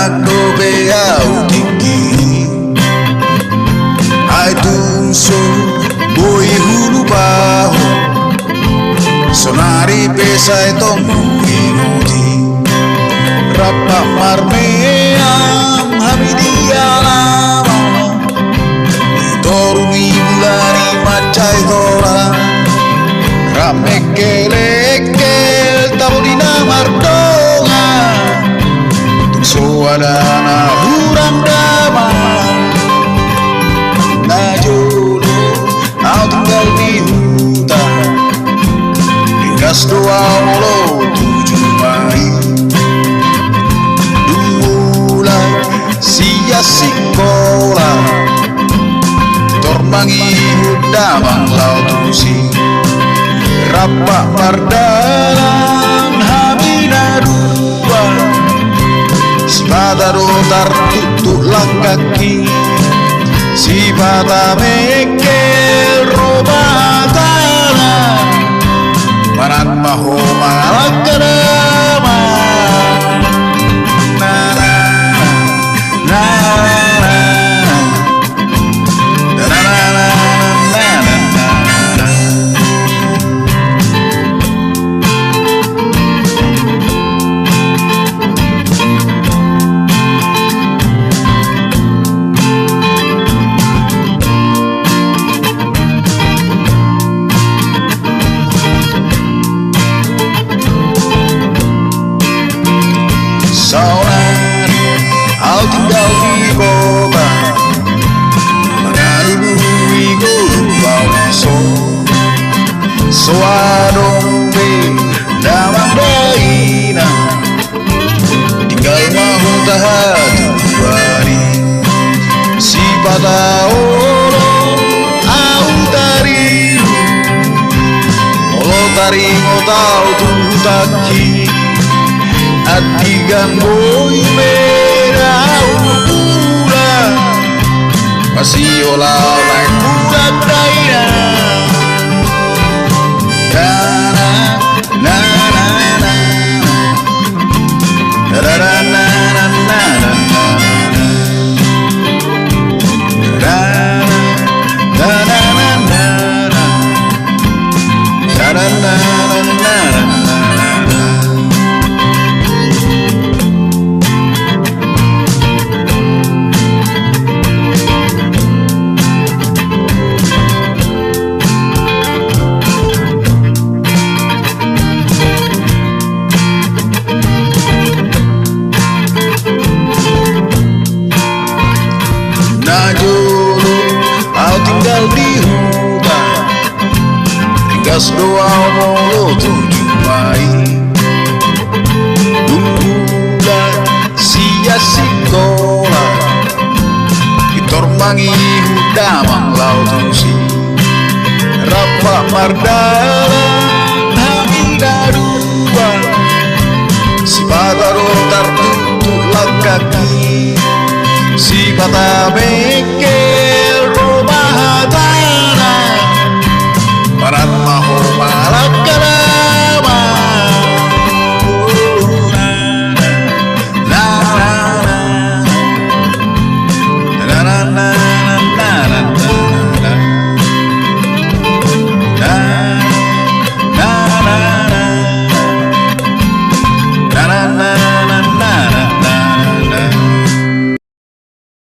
Nagdobe au tiki ai tunso boi hulu baho sonari pesa tomu inudi rapa marmeam hamidia lama torumi bulani macai tora rame kelekel tabulina mardonga soalana huram dama najolo au tinggal di hutan ringkas doa molo 7 Mei mulai sia sekolah tormangi hudamang lautusi rapak mardalan hamina dua Sibata dotar tutuk kaki Sibata mekel roba tanah Manat maho malak kedama Na na na na na na na Saudari, au tinggal di kota mengarungi gurau Soadombe damang daina tinggal mahu tahatu bari Sibata olo au tari olo tari ngotau tutaki Atigan boy merah pura masih olah kuat daina na na na na na na na na na na Najolo au tinggal di hutan ringkas doa molo 7 Mei bulan sia sekolah ditormangi hudamang lautusi rapa mardalan hamida dua Sibata rotar tutuk kaki Sibata